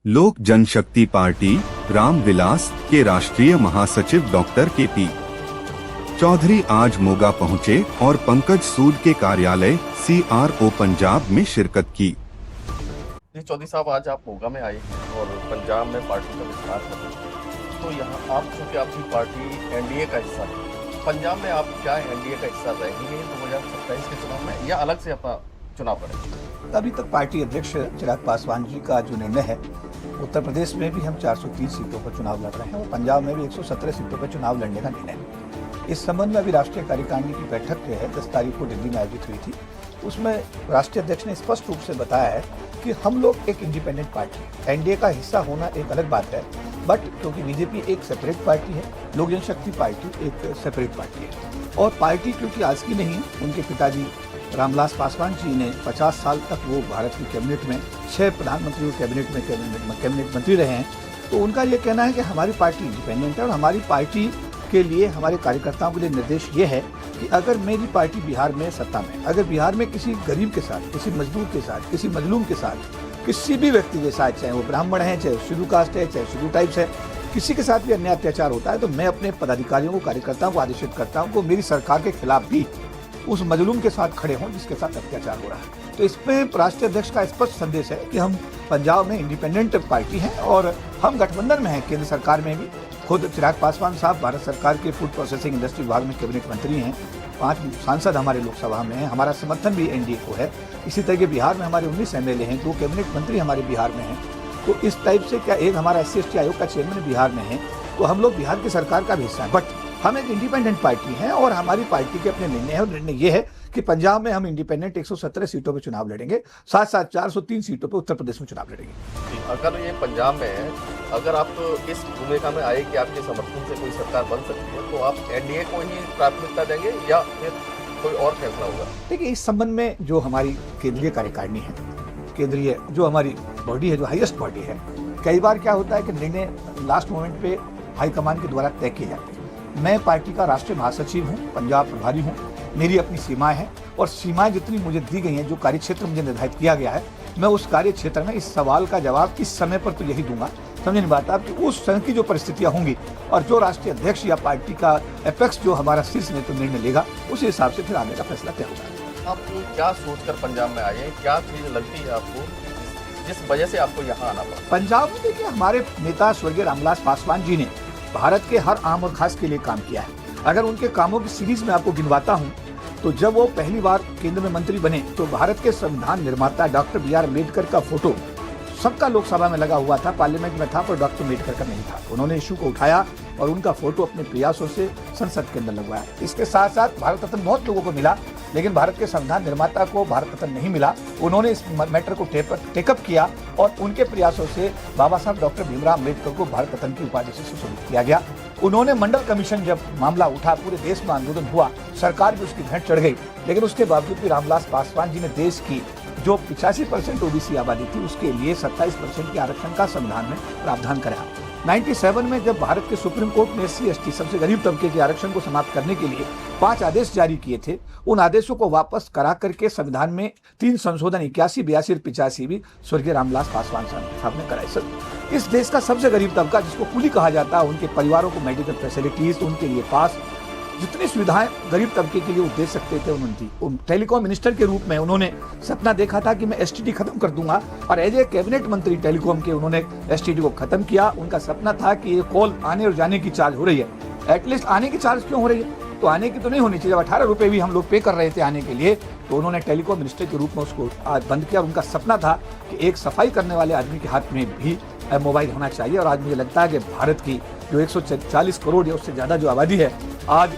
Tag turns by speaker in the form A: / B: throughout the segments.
A: लोक जनशक्ति पार्टी रामविलास के राष्ट्रीय महासचिव डॉक्टर के.पी. चौधरी आज मोगा पहुंचे और पंकज सूद के कार्यालय CRO पंजाब में शिरकत की।
B: जी चौधरी साहब, आज आप मोगा में आए हैं और पंजाब में पार्टी का विस्तार कर रहे हैं, तो यहाँ आप चूँकि आपकी पार्टी NDA का हिस्सा है, पंजाब में आप क्या NDA का हिस्सा रहेंगे 2027 के चुनाव में या अलग से अपना चुनाव करेंगे?
C: अभी तक पार्टी अध्यक्ष चिराग पासवान जी का जो निर्णय है, उत्तर प्रदेश में भी हम 430 सीटों पर चुनाव लड़ रहे हैं और पंजाब में भी 117 सीटों पर चुनाव लड़ने का निर्णय है। इस संबंध में अभी राष्ट्रीय कार्यकारिणी की बैठक जो है 10 तारीख को दिल्ली में आयोजित हुई थी। उसमें राष्ट्रीय अध्यक्ष ने स्पष्ट रूप से बताया है कि हम लोग एक इंडिपेंडेंट पार्टी है। NDA का हिस्सा होना एक अलग बात है, बट क्योंकि बीजेपी एक सेपरेट पार्टी है, लोक जनशक्ति पार्टी एक सेपरेट पार्टी है और पार्टी क्योंकि आज की नहीं, उनके पिताजी रामविलास पासवान जी ने 50 साल तक वो भारत की कैबिनेट में 6 प्रधानमंत्री कैबिनेट में कैबिनेट मंत्री रहे हैं, तो उनका ये कहना है कि हमारी पार्टी इंडिपेंडेंट है और हमारी पार्टी के लिए हमारे कार्यकर्ताओं के लिए निर्देश ये है कि अगर मेरी पार्टी बिहार में सत्ता में, अगर बिहार में किसी गरीब के साथ, किसी मजदूर के साथ, किसी मजलूम के साथ, किसी भी व्यक्ति के साथ, चाहे वो ब्राह्मण है, चाहे शेड्यूल कास्ट है, चाहे शेड्यूल टाइप्स है, किसी के साथ भी अन्याय अत्याचार होता है, तो मैं अपने पदाधिकारियों को, कार्यकर्ताओं को आदेशित करता हूँ कि मेरी सरकार के खिलाफ भी उस मजलूम के साथ खड़े हों जिसके साथ अत्याचार हो रहा है। तो इसमें राष्ट्रीय अध्यक्ष का स्पष्ट संदेश है कि हम पंजाब में इंडिपेंडेंट पार्टी हैं और हम गठबंधन में हैं, केंद्र सरकार में भी। खुद चिराग पासवान साहब भारत सरकार के फूड प्रोसेसिंग इंडस्ट्री विभाग में कैबिनेट मंत्री हैं, 5 सांसद हमारे लोकसभा में हैं, हमारा समर्थन भी NDA को है। इसी तरह के बिहार में हमारे 19 MLA हैं, 2 कैबिनेट मंत्री हमारे बिहार में हैं। तो इस टाइप से क्या एक हमारा SC/ST आयोग का चेयरमैन बिहार में है, तो हम लोग बिहार की सरकार का भी हिस्सा है, बट हम एक इंडिपेंडेंट पार्टी हैं और हमारी पार्टी के अपने निर्णय है और निर्णय ये है कि पंजाब में हम इंडिपेंडेंट 117 सीटों पर चुनाव लड़ेंगे, साथ साथ 403 सीटों पर उत्तर प्रदेश में चुनाव लड़ेंगे।
B: अगर ये पंजाब में है, अगर आप इस भूमिका में आए कि आपके समर्थन से कोई सरकार बन सकती है, तो आप NDA को ही प्राथमिकता देंगे या फिर कोई और फैसला होगा?
C: देखिए, इस संबंध में जो हमारी केंद्रीय कार्यकारिणी है, केंद्रीय जो हमारी बॉडी है, जो हाईएस्ट बॉडी है, कई बार क्या होता है कि निर्णय लास्ट मोमेंट पे हाईकमान के द्वारा तय किए जाते हैं। मैं पार्टी का राष्ट्रीय महासचिव हूँ, पंजाब प्रभारी हूँ, मेरी अपनी सीमाएं हैं और सीमाएं जितनी मुझे दी गई हैं, जो कार्य क्षेत्र मुझे निर्धारित किया गया है, मैं उस कार्य क्षेत्र में इस सवाल का जवाब इस समय पर तो यही दूंगा। समझे नहीं बात आप कि उस समय की जो परिस्थितियां होंगी और जो राष्ट्रीय अध्यक्ष या पार्टी का एपेक्स जो हमारा शीर्ष नेतृत्व निर्णय लेगा, उस हिसाब से फिर आगे का फैसला तय होगा।
B: आप क्या सोचकर पंजाब में आए, क्या चीज लगती है आपको जिस वजह से आपको यहाँ आना पड़ा?
C: पंजाब में देखिए, हमारे नेता स्वर्गीय रामविलास पासवान जी ने भारत के हर आम और खास के लिए काम किया है। अगर उनके कामों की सीरीज में आपको गिनवाता हूं, तो जब वो पहली बार केंद्र में मंत्री बने तो भारत के संविधान निर्माता डॉक्टर BR अम्बेडकर का फोटो सबका लोकसभा में लगा हुआ था, पार्लियामेंट में था, पर डॉक्टर अम्बेडकर का नहीं था। उन्होंने इशू को उठाया और उनका फोटो अपने प्रयासों से संसद के अंदर लगवाया। इसके साथ साथ भारत रत्न बहुत लोगों को मिला, लेकिन भारत के संविधान निर्माता को भारत रत्न नहीं मिला। उन्होंने इस मैटर को टेकअप किया और उनके प्रयासों से बाबा साहब डॉक्टर भीमराव अम्बेडकर को भारत रत्न की उपाधि से सुशोभित किया गया। उन्होंने मंडल कमीशन, जब मामला उठा, पूरे देश में आंदोलन हुआ, सरकार भी उसकी भेंट चढ़ गई, लेकिन उसके बावजूद भी रामविलास पासवान जी ने देश की जो 85% OBC आबादी थी, उसके लिए 27% के आरक्षण का संविधान में प्रावधान करा। 97 में जब भारत के सुप्रीम कोर्ट ने SC/ST सबसे गरीब तबके के आरक्षण को समाप्त करने के लिए 5 आदेश जारी किए थे, उन आदेशों को वापस करा करके संविधान में 3 संशोधन 81, 82 और 85 भी स्वर्गीय रामविलास पासवान साहब ने कराए। सर, इस देश का सबसे गरीब तबका, जिसको कुली कहा जाता है, उनके परिवारों को मेडिकल फैसिलिटीज, उनके लिए पास, जितनी सुविधाएं गरीब तबके के लिए वो दे सकते थे उन्होंने दी। टेलीकॉम मिनिस्टर के रूप में उन्होंने सपना देखा था कि मैं STD खत्म कर दूंगा और एज ए कैबिनेट मंत्री टेलीकॉम के उन्होंने STD को खत्म किया। उनका सपना था कि ये कॉल आने और जाने की चार्ज हो रही है, एटलीस्ट आने की चार्ज क्यों हो रही है, तो आने की तो नहीं होनी चाहिए। 18 रुपए भी हम लोग पे कर रहे थे आने के लिए, तो उन्होंने टेलीकॉम मिनिस्टर के रूप में उसको आज बंद किया। उनका सपना था कि एक सफाई करने वाले आदमी के हाथ में भी मोबाइल होना चाहिए। और आज मुझे लगता है कि भारत की जो 140 करोड़ या उससे ज्यादा जो आबादी है, आज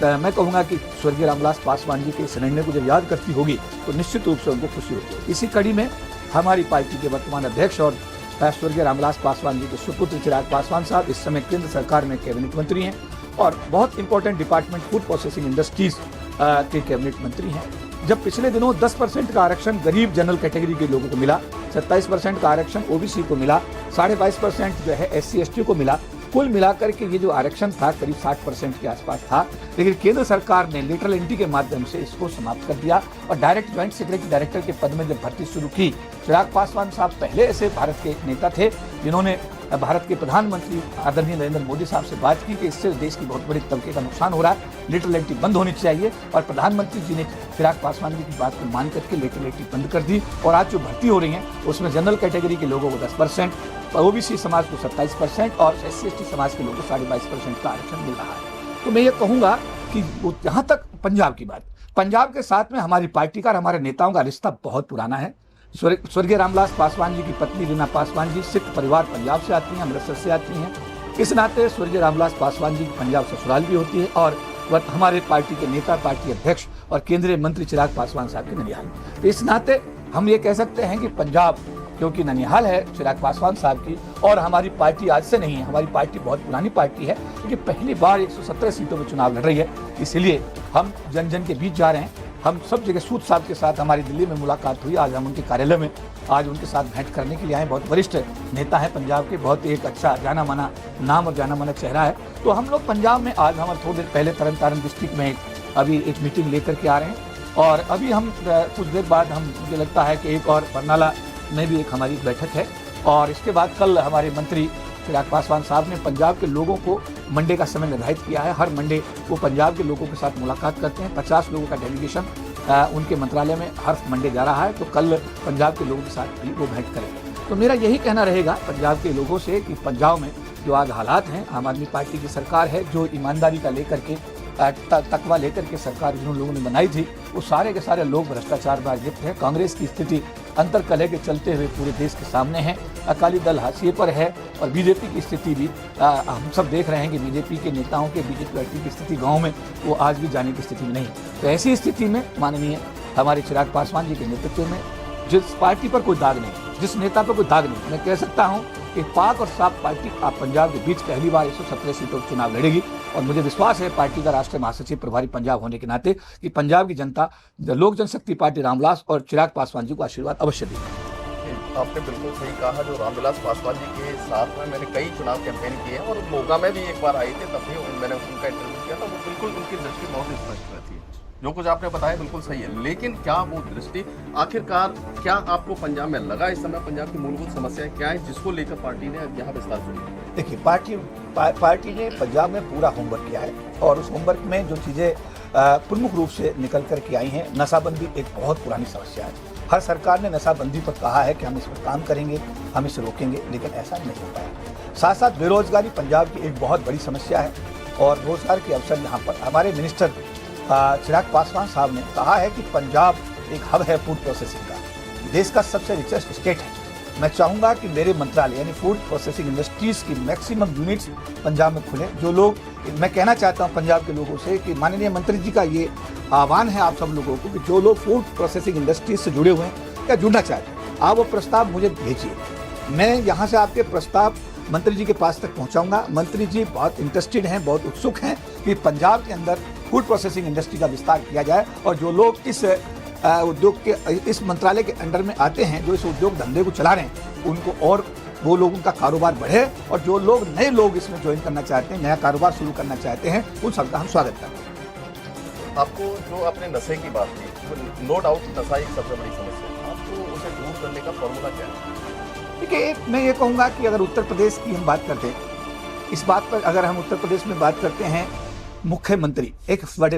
C: मैं कहूँगा कि स्वर्गीय रामविलास पासवान जी के इस निर्णय को जब याद करती होगी तो निश्चित रूप से उनको खुशी होगी। इसी कड़ी में हमारी पार्टी के वर्तमान अध्यक्ष और स्वर्गीय रामविलास पासवान जी के सुपुत्र चिराग पासवान साहब इस समय केंद्र सरकार में कैबिनेट मंत्री हैं और बहुत important department food processing industries के कैबिनेट मंत्री हैं। जब पिछले दिनों 10% का आरक्षण गरीब जनरल कैटेगरी के लोगों को मिला, 27% का आरक्षण OBC को मिला, 22.5% जो है SC/ST को मिला, कुल मिलाकर के ये जो आरक्षण था करीब 60% के आसपास था, लेकिन केंद्र सरकार ने लेटरल एंट्री के माध्यम से इसको समाप्त कर दिया और डायरेक्ट ज्वाइंट सेक्रेटरी डायरेक्टर के पद में जब भर्ती शुरू की। चिराग पासवान साहब पहले ऐसे भारत के नेता थे जिन्होंने भारत के प्रधानमंत्री आदरणीय नरेंद्र मोदी साहब से बात की कि इससे देश की बहुत बड़ी तबके का नुकसान हो रहा है, लेटरल एंट्री बंद होनी चाहिए, और प्रधानमंत्री जी ने चिराग पासवान जी की बात को मान करके लेटरल एंट्री बंद कर दी। और आज जो भर्ती हो रही है उसमें जनरल कैटेगरी के लोगों को 10%, ओबीसी समाज को 27% और SC/ST समाज के लोगों को 22.5% का आरक्षण मिल रहा है। तो मैं ये कहूँगा कि जहाँ तक पंजाब की बात, पंजाब के साथ में हमारी पार्टी का और हमारे नेताओं का रिश्ता बहुत पुराना है। स्वर्गीय रामविलास पासवान जी की पत्नी रीना पासवान जी सिख परिवार पंजाब से आती हैं, अमृतसर से आती हैं। इस नाते स्वर्गीय रामविलास पासवान जी की पंजाब ससुराल भी होती है और हमारे पार्टी के नेता, पार्टी अध्यक्ष और केंद्रीय मंत्री चिराग पासवान साहब के ननिहाल। तो इस नाते हम ये कह सकते हैं कि पंजाब क्योंकि ननिहाल है चिराग पासवान साहब की, और हमारी पार्टी आज से नहीं है, हमारी पार्टी बहुत पुरानी पार्टी है क्योंकि पहली बार 117 सीटों में चुनाव लड़ रही है। इसलिए हम जन जन के बीच जा रहे हैं। हम सब जगह सूद साहब के साथ हमारी दिल्ली में मुलाकात हुई, आज हम उनके कार्यालय में आज उनके साथ भेंट करने के लिए आए। बहुत वरिष्ठ नेता है पंजाब के, बहुत एक अच्छा जाना माना नाम और जाना माना चेहरा है। तो हम लोग पंजाब में आज हम थोड़ी देर पहले तरन डिस्ट्रिक्ट में अभी एक मीटिंग लेकर के आ रहे हैं, और अभी हम कुछ देर बाद हम मुझे लगता है कि एक और बरनाला में भी एक हमारी बैठक है, और इसके बाद कल हमारे मंत्री चिराग पासवान साहब ने पंजाब के लोगों को मंडे का समय निर्धारित किया है। हर मंडे वो पंजाब के लोगों के साथ मुलाकात करते हैं। 50 लोगों का डेलीगेशन उनके मंत्रालय में हर मंडे जा रहा है, तो कल पंजाब के लोगों के साथ भी वो भेंट करेंगे। तो मेरा यही कहना रहेगा पंजाब के लोगों से कि पंजाब में जो आज हालात हैं, आम आदमी पार्टी की सरकार है जो ईमानदारी का लेकर के तकवा लेकर के सरकार जिन लोगों ने बनाई थी, वो सारे के सारे लोग भ्रष्टाचार में लिप्त हैं। कांग्रेस की स्थिति अंतर्कलह के चलते हुए पूरे देश के सामने है। अकाली दल हाशिए पर है, और बीजेपी की स्थिति भी हम सब देख रहे हैं कि बीजेपी के नेताओं के बीजेपी पार्टी की स्थिति गाँव में वो आज भी जाने की स्थिति में नहीं। तो ऐसी स्थिति में माननीय हमारे चिराग पासवान जी के नेतृत्व में जिस पार्टी पर कोई दाग नहीं, जिस नेता पर कोई दाग नहीं, मैं कह सकता हूँ कि पाक और साफ पार्टी आप पंजाब के बीच पहली बार 117 सीटों का चुनाव लड़ेगी, और मुझे विश्वास है पार्टी का राष्ट्रीय महासचिव प्रभारी पंजाब होने के नाते कि पंजाब की जनता लोक जनशक्ति पार्टी रामविलास और चिराग पासवान जी को आशीर्वाद अवश्य देगी।
B: आपने बिल्कुल सही कहा। जो रामविलास पासवान जी के साथ में मैंने कई चुनाव कैंपेन किए हैं, और मोगा में भी एक बार आए थे, तब भी मैंने उनका इंटरव्यू किया था। वो बिल्कुल उनकी दृष्टि बहुत स्पष्ट रहती है, जो कुछ आपने बताया बिल्कुल सही है। लेकिन क्या वो दृष्टि आखिरकार क्या आपको पंजाब में लगा इस समय पंजाब की मूलभूत समस्याएं क्या है जिसको लेकर पार्टी ने यहाँ विस्तार शुरू?
C: देखिए, पार्टी ने पंजाब में पूरा होमवर्क किया है, और उस होमवर्क में जो चीज़ें प्रमुख रूप से निकल कर के आई हैं, नशाबंदी एक बहुत पुरानी समस्या है। हर सरकार ने नशाबंदी पर कहा है कि हम इस पर काम करेंगे, हम इसे रोकेंगे, लेकिन ऐसा नहीं हो पाया। साथ साथ बेरोजगारी पंजाब की एक बहुत बड़ी समस्या है, और रोजगार के अवसर यहाँ पर हमारे मिनिस्टर चिराग पासवान साहब ने कहा है कि पंजाब एक हब है फूड प्रोसेसिंग का, देश का सबसे रिचेस्ट स्टेट है। मैं चाहूँगा कि मेरे मंत्रालय यानी फूड प्रोसेसिंग इंडस्ट्रीज की मैक्सिमम यूनिट्स पंजाब में खुले। जो लोग, मैं कहना चाहता हूँ पंजाब के लोगों से कि माननीय मंत्री जी का ये आह्वान है आप सब लोगों को कि जो लोग फूड प्रोसेसिंग इंडस्ट्रीज से जुड़े हुए हैं या जुड़ना चाहते हैं, आप वो प्रस्ताव मुझे भेजिए। मैं यहाँ से आपके प्रस्ताव मंत्री जी के पास तक पहुँचाऊँगा। मंत्री जी बहुत इंटरेस्टेड हैं, बहुत उत्सुक हैं कि पंजाब के अंदर फूड प्रोसेसिंग इंडस्ट्री का विस्तार किया जाए, और जो लोग इस उद्योग के इस मंत्रालय के अंडर में आते हैं, जो इस उद्योग धंधे को चला रहे हैं, उनको और वो लोग उनका कारोबार बढ़े, और जो लोग नए लोग इसमें ज्वाइन करना चाहते हैं, नया कारोबार शुरू करना चाहते हैं, उन सबका हम स्वागत करते हैं।
B: आपको जो अपने नशे की बात की, नो डाउट नशा एक सबसे बड़ी समस्या है, आपको उसे दूर करने का फॉर्मूला क्या है?
C: देखिए, मैं ये कहूँगा कि अगर उत्तर प्रदेश की हम बात करते हैं, इस बात पर अगर हम उत्तर प्रदेश में बात करते हैं, मुख्यमंत्री एक बड़े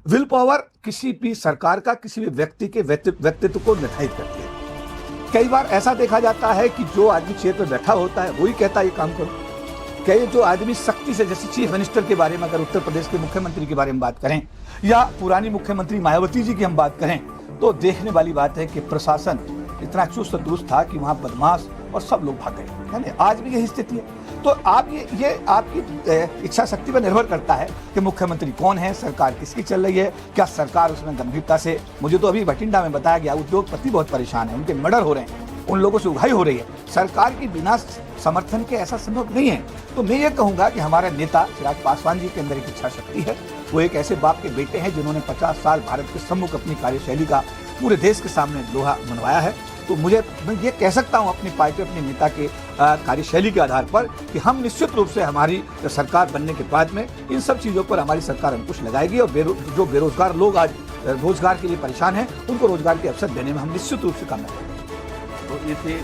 C: विल पावर किसी भी सरकार का किसी भी व्यक्ति के व्यक्तित्व को निर्धारित करती है। कई बार ऐसा देखा जाता है कि जो आदमी चेयर पर बैठा होता है वही कहता है ये काम करो। कई जो आदमी सख्ती से, जैसे चीफ मिनिस्टर के बारे में अगर उत्तर प्रदेश के मुख्यमंत्री के बारे में बात करें, या पुरानी मुख्यमंत्री मायावती जी की हम बात करें, तो देखने वाली बात है कि प्रशासन इतना चुस्त दुरुस्त था कि वहाँ बदमाश और सब लोग भाग गए, है ना। आज भी यही स्थिति है। तो आप ये आपकी इच्छा शक्ति पर निर्भर करता है कि मुख्यमंत्री कौन है, सरकार किसकी चल रही है, क्या सरकार उसमें गंभीरता से। मुझे तो अभी बठिंडा में बताया गया उद्योगपति बहुत परेशान है, उनके मर्डर हो रहे हैं, उन लोगों से उगाही हो रही है। सरकार की बिना समर्थन के ऐसा संभव नहीं है। तो मैं ये कहूँगा कि हमारे नेता चिराग पासवान जी के अंदर एक इच्छा शक्ति है। वो एक ऐसे बाप के बेटे हैं जिन्होंने 50 साल भारत के सम्मुख अपनी कार्यशैली का पूरे देश के सामने लोहा मनवाया है, तो मैं ये कह सकता हूं अपनी पार्टी, अपने नेता के कार्यशैली के आधार पर कि हम निश्चित रूप से हमारी सरकार बनने के बाद में इन सब चीज़ों पर हमारी सरकार अंकुश लगाएगी और जो बेरोजगार लोग आज रोजगार के लिए परेशान हैं उनको रोजगार के अवसर देने में हम निश्चित रूप से कामयाब करेंगे।
B: तो ये थे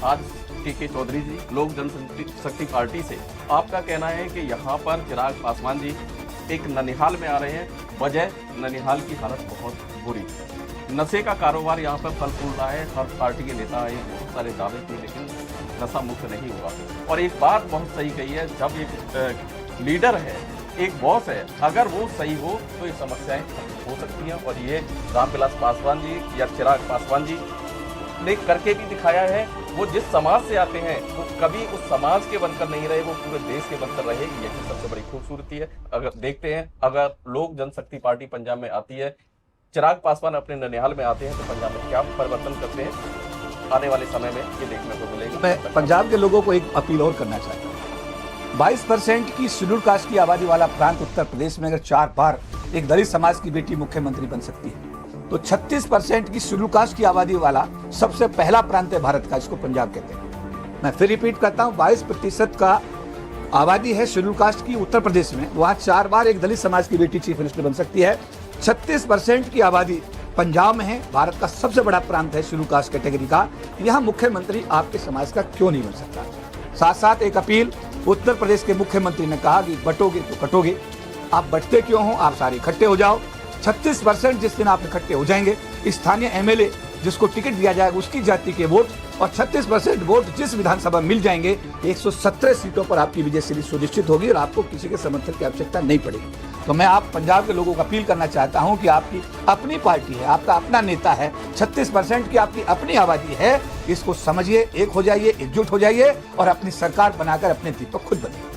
B: आज के चौधरी जी, लोक जनशक्ति पार्टी से। आपका कहना है कि यहाँ पर चिराग पासवान जी एक ननिहाल में आ रहे हैं, वजह ननिहाल की हालत बहुत बुरी, नशे का कारोबार यहाँ पर फल फूल रहा है। हर पार्टी के नेता आए, बहुत सारे दावे किए, लेकिन नशा मुक्त नहीं हुआ। और एक बात बहुत सही कही है, जब एक लीडर है, एक बॉस है, अगर वो सही हो तो ये समस्याएं हो सकती हैं। और ये रामविलास पासवान जी या चिराग पासवान जी ने करके भी दिखाया है। वो जिस समाज से आते हैं वो कभी उस समाज के बनकर नहीं रहे, वो पूरे देश के बनकर रहे। यही सबसे बड़ी खूबसूरती है। अगर देखते हैं, अगर लोक जनशक्ति पार्टी पंजाब में आती है, चिराग पासवान अपने ननिहाल में आते हैं, तो पंजाब में क्या परिवर्तन करते हैं आने वाले समय में ये देखने को मिलेगा।
C: मैं पंजाब के लोगों को एक अपील और करना चाहता हूँ। 22% की शेड्यूल कास्ट की आबादी वाला प्रांत उत्तर प्रदेश में अगर 4 बार एक दलित समाज की बेटी मुख्यमंत्री बन सकती है, तो 36% की शेड्यूल कास्ट की आबादी वाला सबसे पहला प्रांत है भारत का, इसको पंजाब कहते हैं। मैं फिर रिपीट करता हूँ, 22% का आबादी है शेड्यूल कास्ट की उत्तर प्रदेश में, वहाँ 4 बार एक दलित समाज की बेटी चीफ मिनिस्टर बन सकती है। 36% की आबादी पंजाब में है, भारत का सबसे बड़ा प्रांत है शेड्यूल कास्ट कैटेगरी का। यहाँ मुख्यमंत्री आपके समाज का क्यों नहीं बन सकता? साथ साथ एक अपील, उत्तर प्रदेश के मुख्यमंत्री ने कहा कि बटोगे तो कटोगे। आप बटते क्यों हो? आप सारे इकट्ठे हो जाओ। 36% जिस दिन आप इकट्ठे हो जाएंगे, स्थानीय एमएलए जिसको टिकट दिया जाएगा उसकी जाति के वोट और 36% वोट जिस विधानसभा मिल जाएंगे, 117 सीटों पर आपकी विजय सुनिश्चित होगी और आपको किसी के समर्थन की आवश्यकता नहीं पड़ेगी। तो मैं आप पंजाब के लोगों को अपील करना चाहता हूं कि आपकी अपनी पार्टी है, आपका अपना नेता है, 36% की आपकी अपनी आबादी है, इसको समझिए, एक हो जाइए, एकजुट हो जाइए और अपनी सरकार बनाकर अपने दीपक खुद बनिए।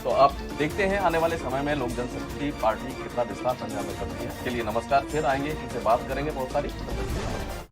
B: तो आप देखते हैं आने वाले समय में लोक जनशक्ति पार्टी कितना विस्तार पंजाब में करती है। के लिए नमस्कार, फिर आएंगे, इनसे बात करेंगे बहुत सारी।